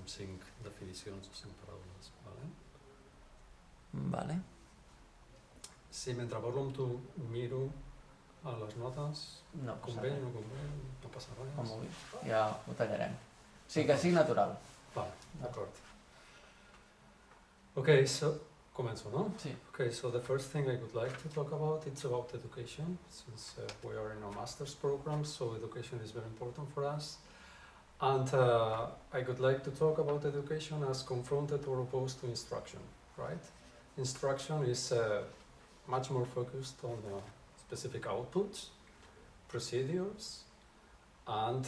amb 5 definicions o 5 paraules. Vale? Vale. Si mentre parlo amb tu miro a les notes, No passa convé, res. no convé, no passa res. Com vulguis. Ja ho tallarem. Sí, que sigui natural. Vale, d'acord. Okay, so començo, no? Sí. Okay, so the first thing I would like to talk about, it's about education, since we are in a master's program, so education is very important for us. And I would like to talk about education as confronted or opposed to instruction, right? Instruction is much more focused on specific outputs, procedures, and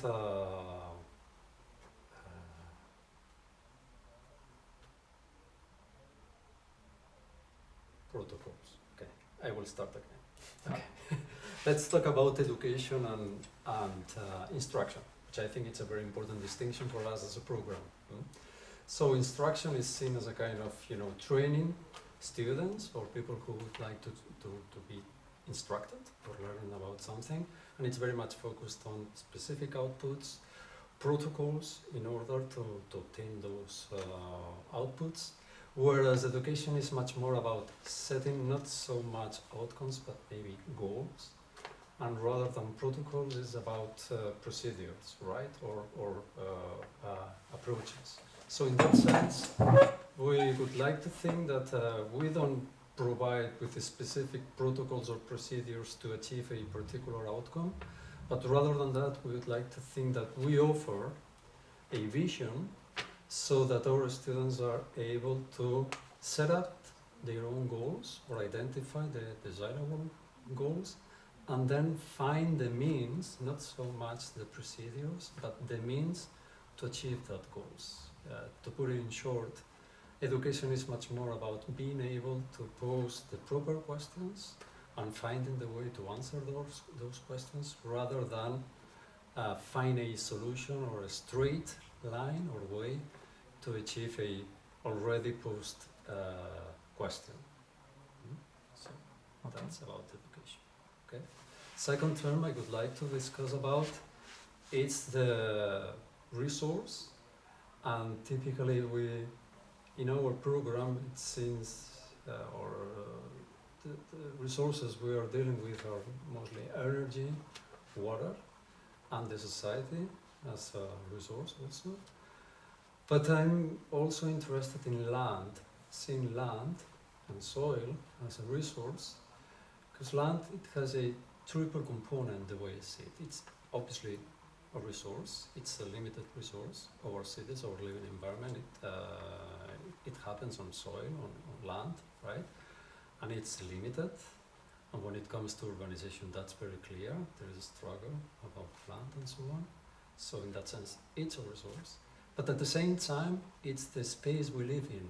protocols. Okay, I will start again. Okay. Let's talk about education and instruction, which I think it's a very important distinction for us as a program. So instruction is seen as a kind of, training students or people who would like to be instructed or learning about something, and it's very much focused on specific outputs, protocols in order to obtain those outputs. Whereas education is much more about setting not so much outcomes but maybe goals, and rather than protocols is about procedures, right, or approaches. So in that sense, we would like to think that we don't provide with specific protocols or procedures to achieve a particular outcome, but rather than that, we would like to think that we offer a vision so that our students are able to set up their own goals or identify the desirable goals, and then find the means, not so much the procedures, but the means to achieve that goals. To put it in short, education is much more about being able to pose the proper questions and finding the way to answer those questions, rather than find a solution or a straight line or way to achieve a already posed question. So that's about education. Okay. Second term I would like to discuss about is the resource, and typically we, in our program, it seems the resources we are dealing with are mostly energy, water, and the society as a resource also. But I'm also interested in land, seeing land and soil as a resource, because land, it has a triple component the way I see it. It's obviously a resource, it's a limited resource. Our cities, our living environment, it happens on soil, on land, right? And it's limited. And when it comes to urbanization, that's very clear. There is a struggle about land and so on. So in that sense, it's a resource. But at the same time, it's the space we live in.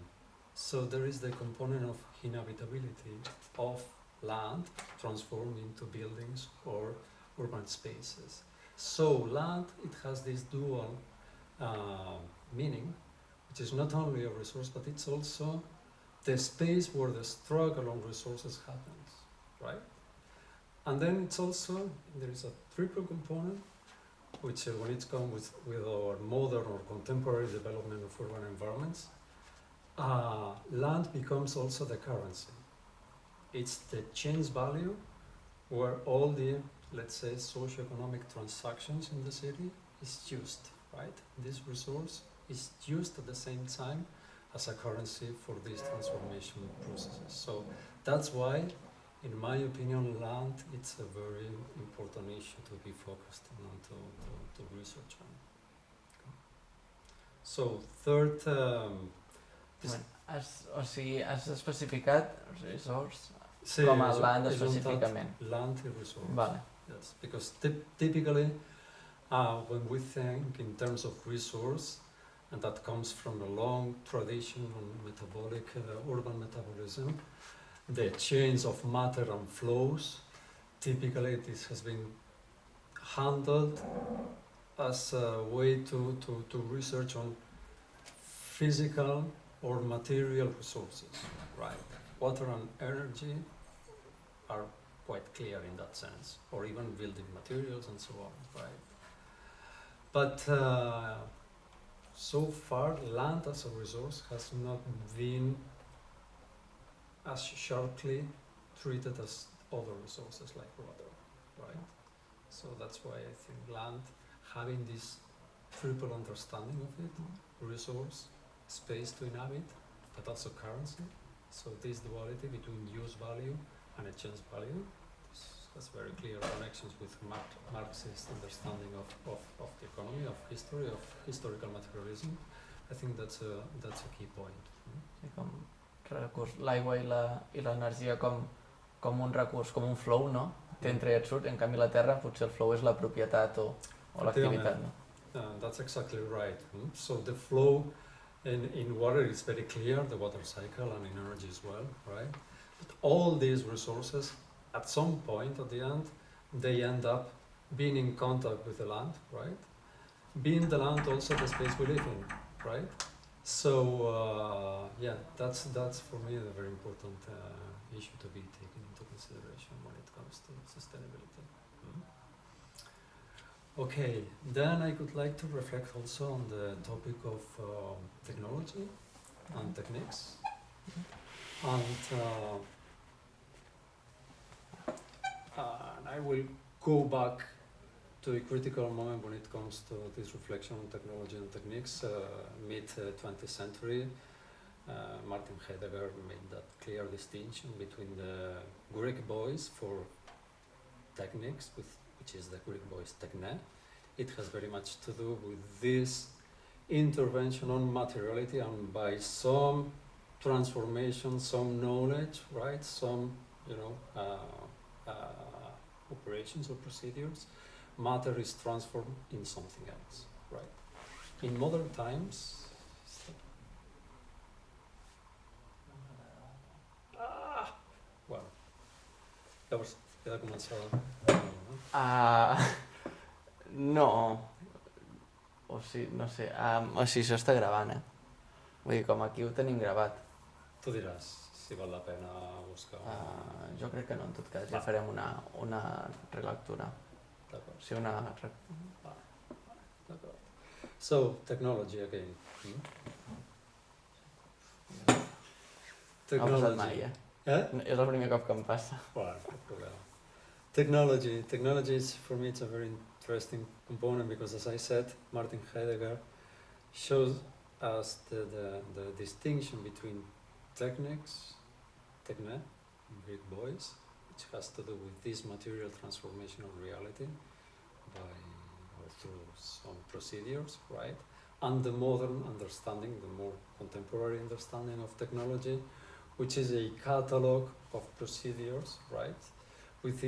So there is the component of inhabitability of land transformed into buildings or urban spaces. So land, it has this dual meaning, which is not only a resource, but it's also the space where the struggle on resources happens, right? And then it's also, there is a triple component, which when it comes with our modern or contemporary development of urban environments, land becomes also the currency. It's the change value where all the, let's say, socio-economic transactions in the city is used, right? This resource is used at the same time as a currency for these transformation processes. So that's why, in my opinion, land, it's a very important issue to be focused on and to research on. Okay. So third, has especificat resource sí, com a land específicament. Land i resource. Vale. Yes, because typically when we think in terms of resource, and that comes from a long tradition on metabolic, urban metabolism, the change of matter and flows, typically this has been handled as a way to research on physical or material resources, right? Water and energy are quite clear in that sense, or even building materials and so on, right? But so far land as a resource has not been as sharply treated as other resources like water, right? So that's why I think land, having this triple understanding of it, resource, space to inhabit, but also currency. So this duality between use value and exchange value has very clear connections with Marxist understanding of the economy, of history, of historical materialism. I think that's a key point. Sí, com l'aigua i l'energia com un recurs, com un flow, no? Que entra i et surt, en canvi la terra potser el flow és la propietat o l'activitat, no? That's exactly right. So the flow in water is very clear, the water cycle, and in energy as well, right? But all these resources, at some point at the end, they end up being in contact with the land, right? Being the land also the space we live in, right? So yeah, that's for me a very important issue to be taken into consideration when it comes to sustainability. Okay, then I would like to reflect also on the topic of technology and techniques. And I will go back to a critical moment when it comes to this reflection on technology and techniques, mid-20th century. Martin Heidegger made that clear distinction between the Greek voice for techniques, which is the Greek voice techne. It has very much to do with this intervention on materiality and by some transformation, some knowledge, right? Some, operations or procedures, matter is transformed in something else, right? In modern times, well, queda començada. No, o sigui, no sé, o sigui, això està gravant, Vull dir, com aquí ho tenim gravat. Tu diràs si val la pena buscar jo crec que no, en tot cas, ja farem una relectura. D'acord. Sí, una... D'acord. So, technology again. No ha passat mai, És el primer cop que em passa. Well, no problem. Technology is, for me, it's a very interesting component because, as I said, Martin Heidegger shows us the distinction between techniques, techne, Greek voice, which has to do with this material transformation of reality or through some procedures, right? And the modern understanding, the more contemporary understanding of technology, which is a catalog of procedures, right? With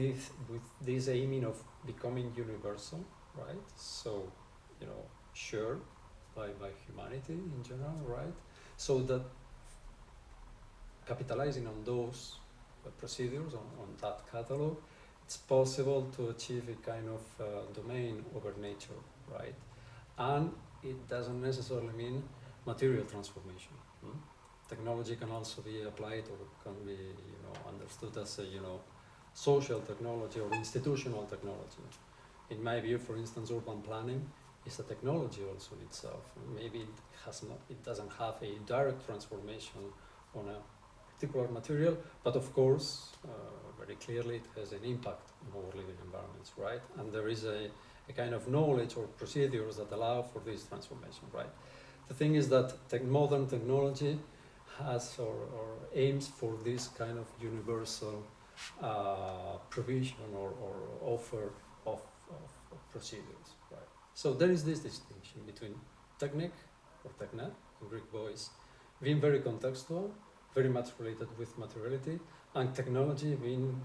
this aiming of becoming universal, right? So, shared by humanity in general, right? So that capitalizing on those procedures, on that catalog, it's possible to achieve a kind of domain over nature, right? And it doesn't necessarily mean material transformation. Technology can also be applied or can be, understood as a, social technology or institutional technology. In my view, for instance, urban planning is a technology also in itself. Maybe it doesn't have a direct transformation on a particular material, but of course, very clearly it has an impact on our living environments, right? And there is a kind of knowledge or procedures that allow for this transformation, right? The thing is that modern technology has or aims for this kind of universal provision or offer of procedures, right? So there is this distinction between technique or techne, in Greek voice, being very contextual, very much related with materiality, and technology being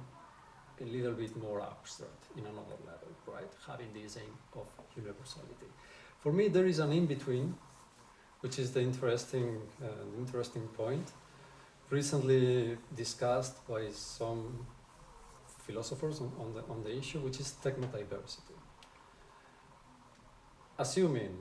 a little bit more abstract in another level, right? Having this aim of universality. For me, there is an in-between, which is the interesting point, recently discussed by some philosophers on the issue, which is technodiversity. Assuming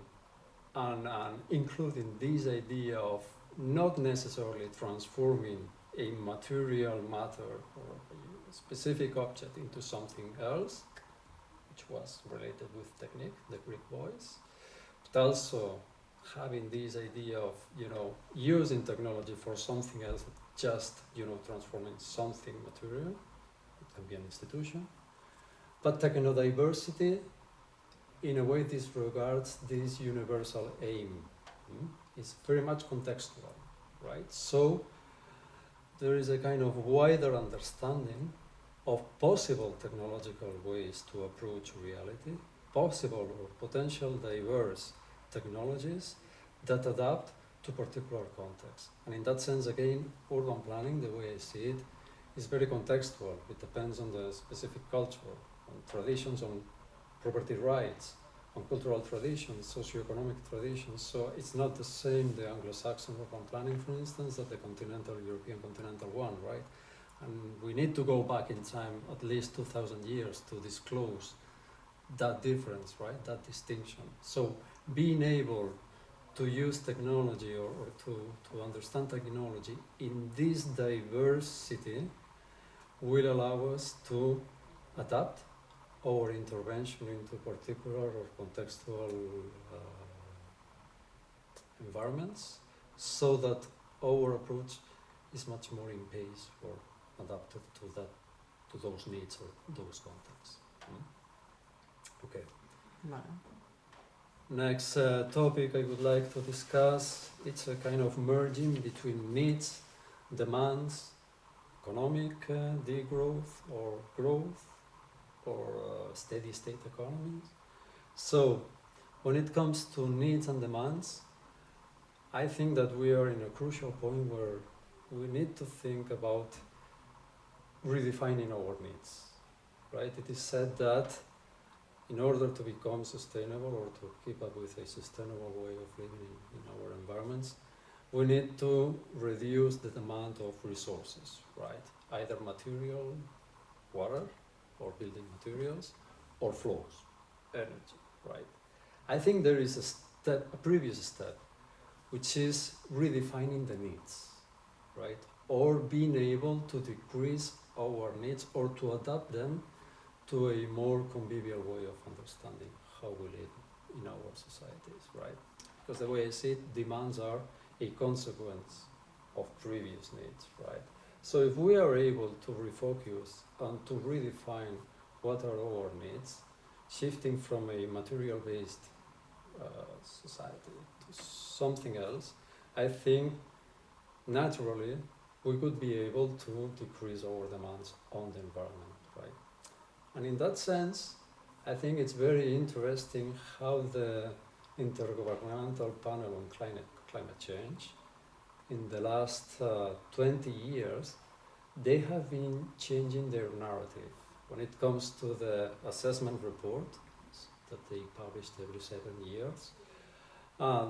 and including this idea of not necessarily transforming a material matter or a specific object into something else, which was related with technique, the Greek voice, but also having this idea of, using technology for something else, just, transforming something material. It can be an institution. But technodiversity, in a way, disregards this universal aim. It's very much contextual, right? So there is a kind of wider understanding of possible technological ways to approach reality, possible or potential diverse technologies that adapt to particular contexts. And in that sense, again, urban planning, the way I see it, is very contextual. It depends on the specific culture, on traditions, on property rights, on cultural traditions, socioeconomic traditions. So it's not the same, the Anglo-Saxon urban planning, for instance, that the continental European continental one, right? And we need to go back in time at least 2,000 years to disclose that difference, right? That distinction. So being able to use technology or to understand technology in this diversity will allow us to adapt our intervention into particular or contextual environments, so that our approach is much more in pace or adapted to those needs or those contexts. Okay. Vale. Next topic I would like to discuss, it's a kind of merging between needs, demands, economic degrowth or growth, or steady state economies. So when it comes to needs and demands, I think that we are in a crucial point where we need to think about redefining our needs, right? It is said that in order to become sustainable or to keep up with a sustainable way of living in our environments, we need to reduce the demand of resources, right? Either material, water, or building materials, or flows, energy, right? I think there is a previous step, which is redefining the needs, right? Or being able to decrease our needs or to adapt them to a more convivial way of understanding how we live in our societies, right? Because the way I see it, demands are a consequence of previous needs, right? So if we are able to refocus and to redefine what are our needs, shifting from a material-based society to something else, I think naturally we could be able to decrease our demands on the environment, right? And in that sense, I think it's very interesting how the Intergovernmental Panel on Climate Change, in the last 20 years, they have been changing their narrative when it comes to the assessment report that they published every 7 years.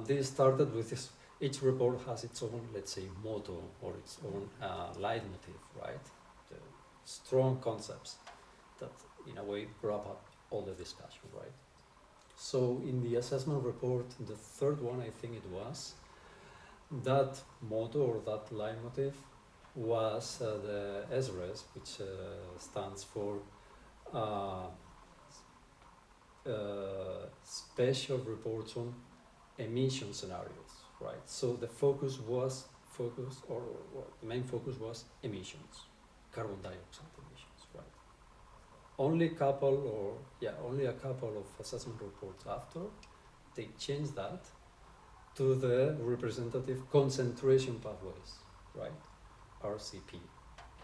They started with this, each report has its own, let's say, motto or its own leitmotif, right? The strong concepts that, in a way, wrap up all the discussion, right? So in the assessment report, the third one, I think it was, that motto or that leitmotif was the SRES, which stands for Special Reports on Emission Scenarios, right? So the main focus was emissions, carbon dioxide emissions, right? Only a couple of assessment reports after, they changed that to the representative concentration pathways, right? RCP,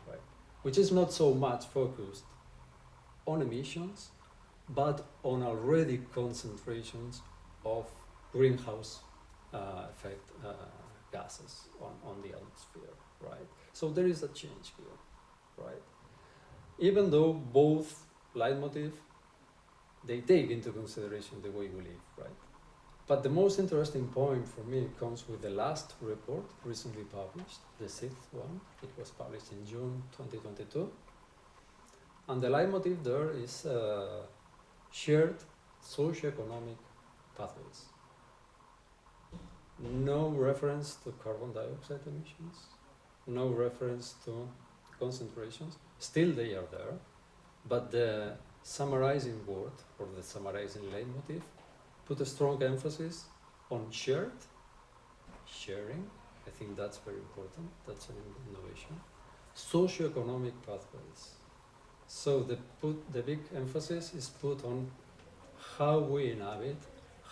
right? Which is not so much focused on emissions, but on already concentrations of greenhouse effect gases on the atmosphere, right? So there is a change here, right? Even though both leitmotif, they take into consideration the way we live, right? But the most interesting point for me comes with the last report recently published, the 6th one. It was published in June 2022. And the leitmotif there is shared socioeconomic pathways. No reference to carbon dioxide emissions, no reference to concentrations. Still they are there, but the summarizing word or the summarizing leitmotif put a strong emphasis on sharing. I think that's very important. That's an innovation. Socioeconomic pathways. So the big emphasis is put on how we inhabit,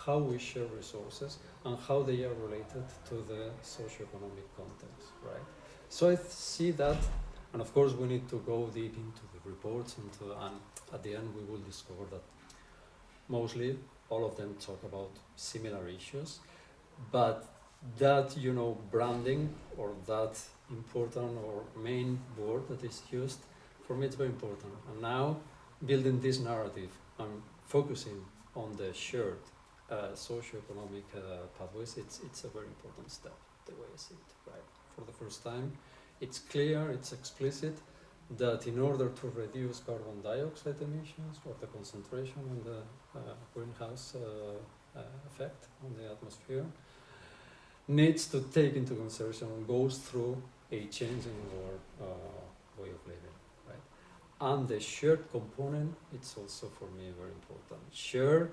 how we share resources, and how they are related to the socioeconomic context, right? So I see that, and of course we need to go deep into the reports, and at the end we will discover that mostly all of them talk about similar issues, but that, you know, branding or that important or main word that is used, for me it's very important. And now, building this narrative and focusing on the shared socioeconomic pathways, it's a very important step, the way I see it, right? For the first time, it's clear, it's explicit, that in order to reduce carbon dioxide emissions or the concentration on the greenhouse effect on the atmosphere, needs to take into consideration and goes through a change in our way of living, right? And the shared component, it's also for me very important. Share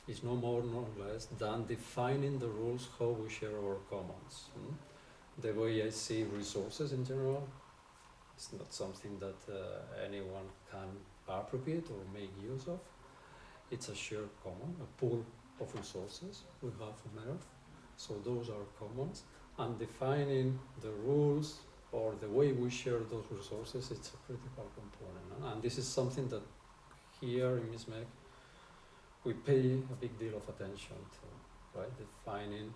is no more nor less than defining the rules how we share our commons. The way I see resources in general, it's not something that anyone can appropriate or make use of. It's a shared common, a pool of resources we have on Earth. So those are commons, and defining the rules or the way we share those resources, it's a critical component. And this is something that here in MISMeC we pay a big deal of attention to, right? Defining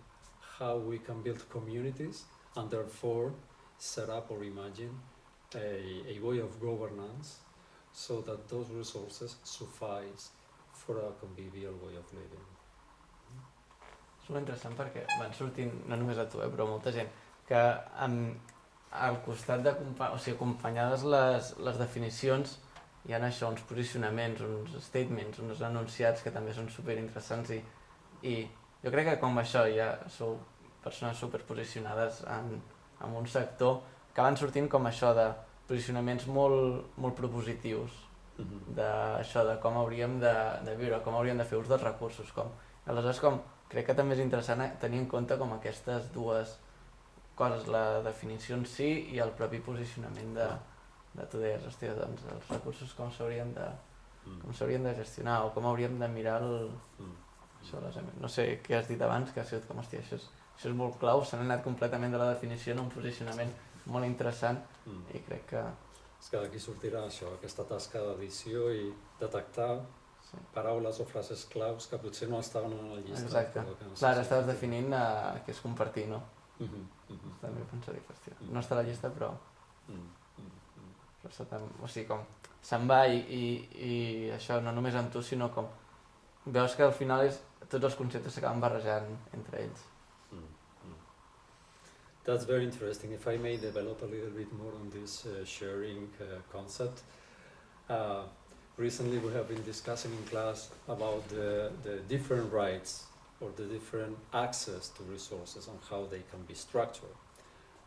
how we can build communities and therefore set up or imagine a way of governance so that those resources suffice for a convivial way of living. És molt interessant perquè van sortint, no només a tu, però molta gent, que al costat de acompanyades les definicions hi ha això, uns posicionaments, uns statements, uns enunciats que també són superinteressants i jo crec que com això ja sou persones superposicionades en un sector, acaben sortint com això de posicionaments molt propositius d'això, de com hauríem de viure, com hauríem de fer ús dels recursos. Aleshores, crec que també és interessant tenir en compte com aquestes dues coses, la definició en si i el propi posicionament de tu deies, hòstia, doncs els recursos com s'haurien de gestionar o com hauríem de mirar això, no sé què has dit abans, que ha sigut com, hòstia, això és molt clau, s'han anat completament de la definició en un posicionament molt interessant i crec que... És que d'aquí sortirà això, aquesta tasca d'edició i detectar paraules o frases claus que potser no estaven en la llista. Exacte. Clar, ara estaves definint què és compartir, no? També pensaria, hòstia, no està a la llista, però o sigui, com se'n va i això no només amb tu, sinó com veus que al final tots els conceptes s'acaben barrejant entre ells. That's very interesting. If I may develop a little bit more on this sharing concept. Recently we have been discussing in class about the different rights or the different access to resources and how they can be structured.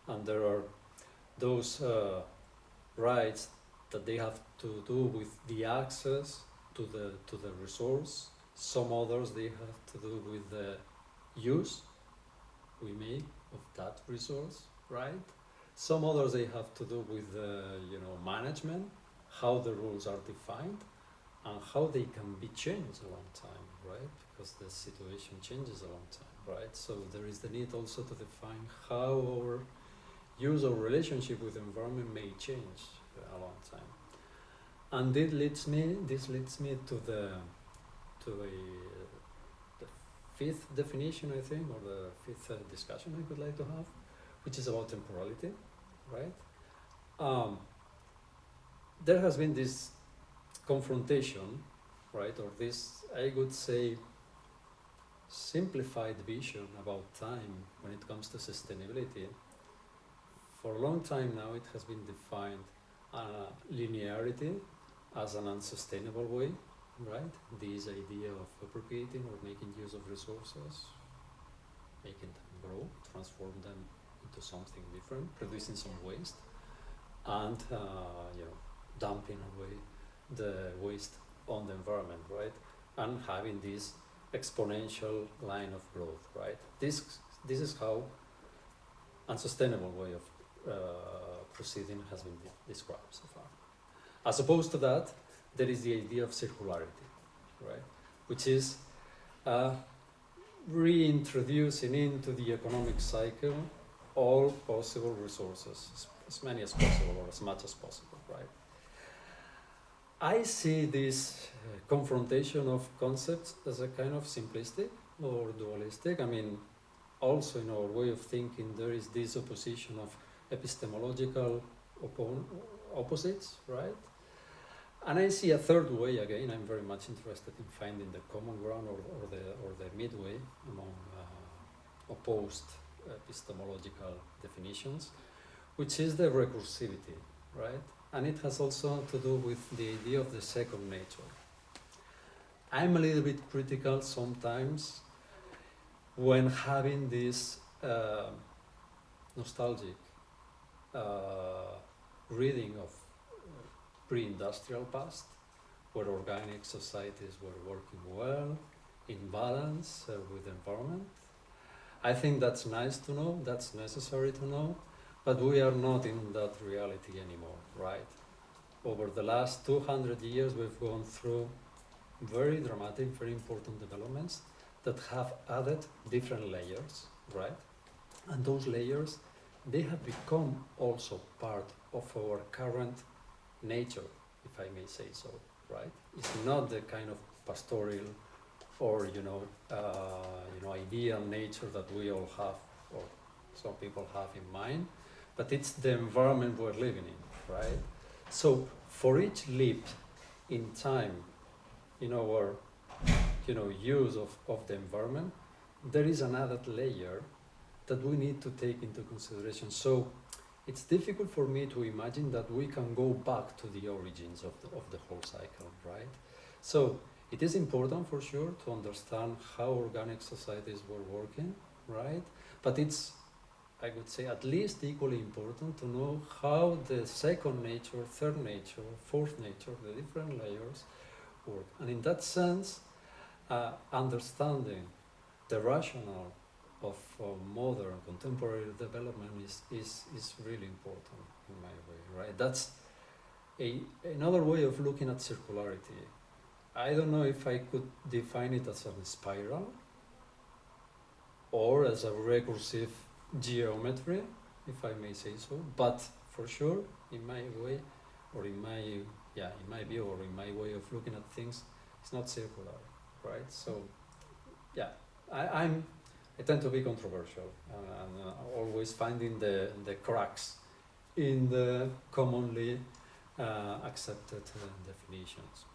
And there are those rights that they have to do with the access to the resource. Some others they have to do with the use we make of that resource, right? Some others they have to do with management, how the rules are defined, and how they can be changed a long time, right? Because the situation changes a long time, right? So there is the need also to define how our use or relationship with the environment may change a long time. And this leads me to the fifth definition, I think, or the fifth discussion I would like to have, which is about temporality, right? There has been this confrontation, right, or this, I would say, simplified vision about time when it comes to sustainability. For a long time now, it has been defined linearity as an unsustainable way, right? This idea of appropriating or making use of resources, making them grow, transform them into something different, producing some waste, and dumping away the waste on the environment, right? And having this exponential line of growth, right? This is how unsustainable way of proceeding has been described so far. As opposed to that, there is the idea of circularity, right? Which is reintroducing into the economic cycle all possible resources, as many as possible or as much as possible, right? I see this confrontation of concepts as a kind of simplistic or dualistic. I mean, also in our way of thinking, there is this opposition of epistemological opposites, right? And I see a third way, again, I'm very much interested in finding the common ground or the midway among opposed epistemological definitions, which is the recursivity, right? And it has also to do with the idea of the second nature. I'm a little bit critical sometimes when having this nostalgic reading of pre-industrial past, where organic societies were working well, in balance with the environment. I think that's nice to know, that's necessary to know, but we are not in that reality anymore, right? Over the last 200 years, we've gone through very dramatic, very important developments that have added different layers, right? And those layers, they have become also part of our current nature, if I may say so, right? It's not the kind of pastoral or ideal nature that we all have, or some people have in mind, but it's the environment we're living in, right? So for each leap in time in our use of the environment, there is an added layer that we need to take into consideration. So it's difficult for me to imagine that we can go back to the origins of the whole cycle, right? So it is important for sure to understand how organic societies were working, right? But it's, I would say, at least equally important to know how the second nature, third nature, fourth nature, the different layers work. And in that sense, understanding the rationale of modern contemporary development is really important in my way, right? That's another way of looking at circularity. I don't know if I could define it as a spiral or as a recursive geometry, if I may say so, but for sure, in my way, or in my view, or in my way of looking at things, it's not circular, right? So, yeah, I tend to be controversial and always finding the cracks in the commonly accepted definitions.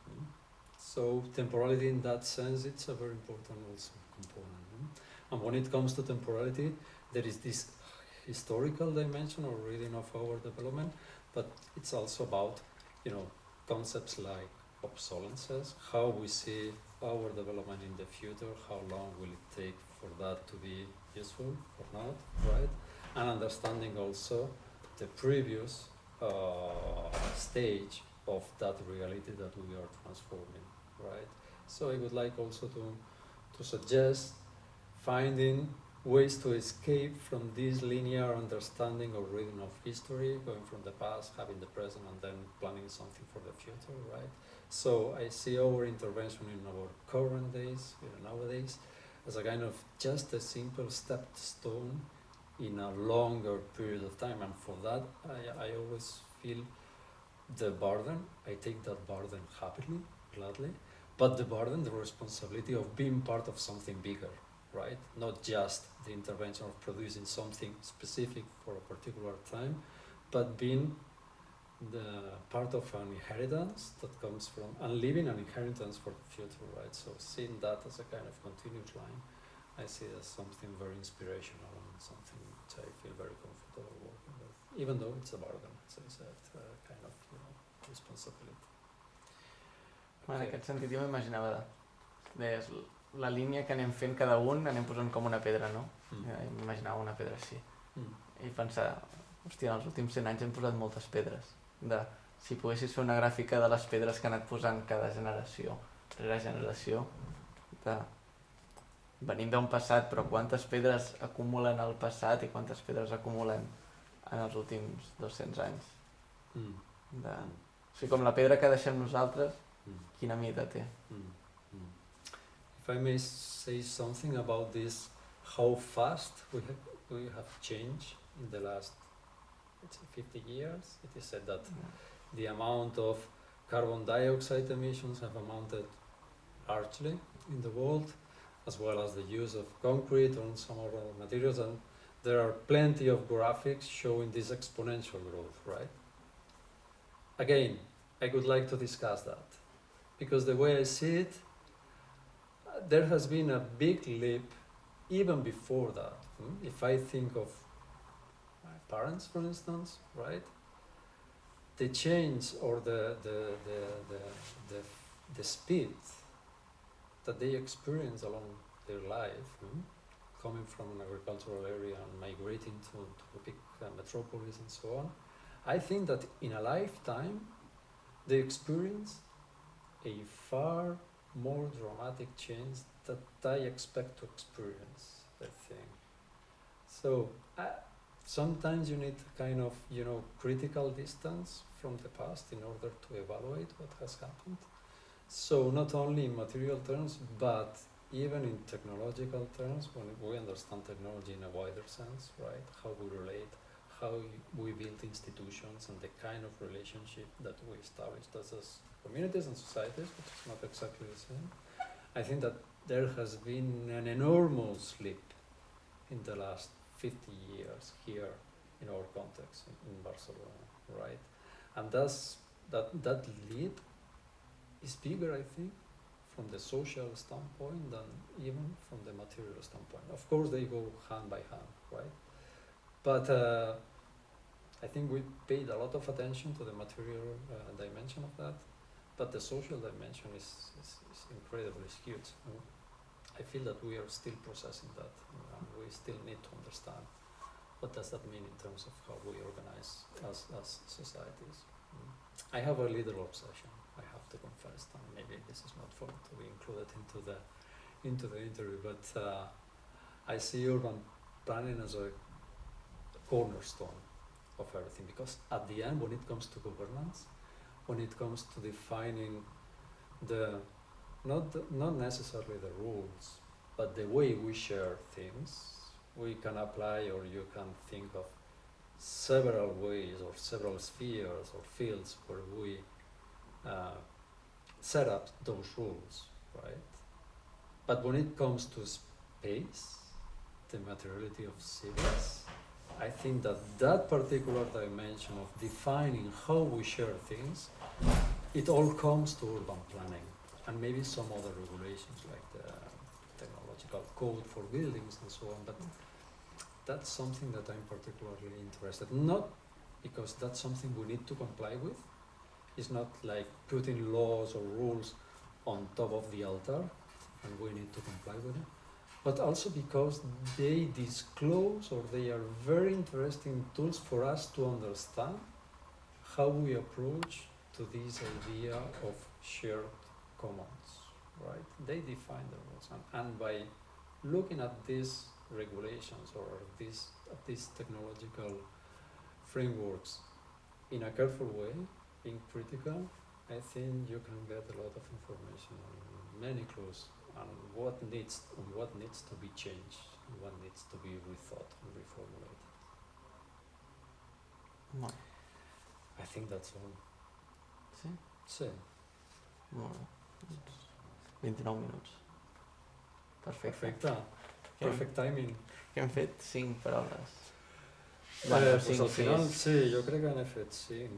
So temporality in that sense, it's a very important also component. And when it comes to temporality, there is this historical dimension or reading of our development, but it's also about, concepts like obsolescence, how we see our development in the future, how long will it take for that to be useful or not, right? And understanding also the previous stage of that reality that we are transforming, right? So I would like also to suggest finding ways to escape from this linear understanding or reading of history, going from the past, having the present, and then planning something for the future, right? So I see our intervention in our current days, nowadays, as a kind of just a simple stone in a longer period of time. And for that, I always feel the burden. I take that burden happily, gladly, but the burden, the responsibility of being part of something bigger, right? Not just the intervention of producing something specific for a particular time, but being the part of an inheritance that comes from, and leaving an inheritance for the future, right? So seeing that as a kind of continuous line, I see it as something very inspirational and something which I feel very comfortable working with, even though it's a burden, as I said, kind of, responsibility. En aquest sentit jo m'imaginava, deies, la línia que anem fent cada un, anem posant com una pedra, no? M'imaginava una pedra així. I pensar, hòstia, en els últims 100 anys hem posat moltes pedres. Si poguessis fer una gràfica de les pedres que ha anat posant cada generació rere generació, venim d'un passat, però quantes pedres acumulen al passat i quantes pedres acumulen en els últims 200 anys? O sigui, com la pedra que deixem nosaltres, quina mida té? If I may say something about this, how fast we have changed in the last, let's say, 50 years. It is said that the amount of carbon dioxide emissions have amounted largely in the world, as well as the use of concrete or some other materials, and there are plenty of graphics showing this exponential growth, right? Again, I would like to discuss that, because the way I see it, there has been a big leap even before that. If I think of my parents, for instance, right? The change or the speed that they experience along their life, coming from an agricultural area and migrating to a big metropolis and so on, I think that in a lifetime they experience a far more dramatic change that I expect to experience, I think. So sometimes you need kind of, critical distance from the past in order to evaluate what has happened. So not only in material terms, but even in technological terms, when we understand technology in a wider sense, right? How we relate, how we build institutions, and the kind of relationship that we established as communities and societies, which is not exactly the same. I think that there has been an enormous leap in the last 50 years here in our context in Barcelona, right? And that leap is bigger, I think, from the social standpoint than even from the material standpoint. Of course, they go hand by hand, right? But I think we paid a lot of attention to the material dimension of that, but the social dimension is incredibly skewed. I feel that we are still processing that, and we still need to understand what does that mean in terms of how we organize as societies. I have a little obsession, I have to confess, and maybe this is not for to be included into the interview, but I see urban planning as a cornerstone of everything, because at the end, when it comes to governance, when it comes to defining not necessarily the rules, but the way we share things, we can apply, or you can think of several ways or several spheres or fields where we set up those rules, right? But when it comes to space, the materiality of cities, I think that particular dimension of defining how we share things, it all comes to urban planning, and maybe some other regulations like the technological code for buildings and so on, but that's something that I'm particularly interested in. Not because that's something we need to comply with. It's not like putting laws or rules on top of the altar and we need to comply with it, but also because they disclose, or they are very interesting tools for us to understand how we approach to this idea of shared commons, right? They define the rules, and by looking at these regulations or these technological frameworks in a careful way, being critical, I think you can get a lot of information and many clues on what needs to be changed, and what needs to be rethought and reformulated. No. I think that's all. Sí? Sí. Molt bé. 29 minuts. Perfecte. Perfecte. Perfect timing. Que hem fet 5 paraules. Pues al final sí, jo crec que n'he fet 5.